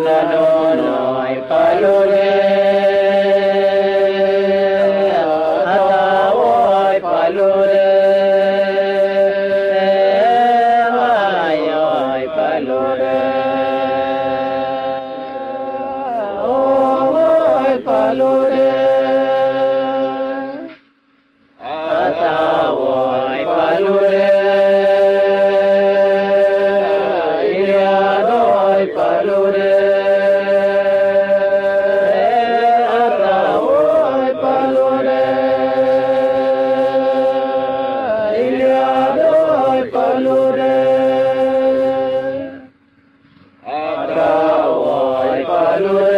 Sumonanonoi palule atawoi palule mayoi palule oi palule atawoi palule palure atawoi palure iliadoi palure atawoi palure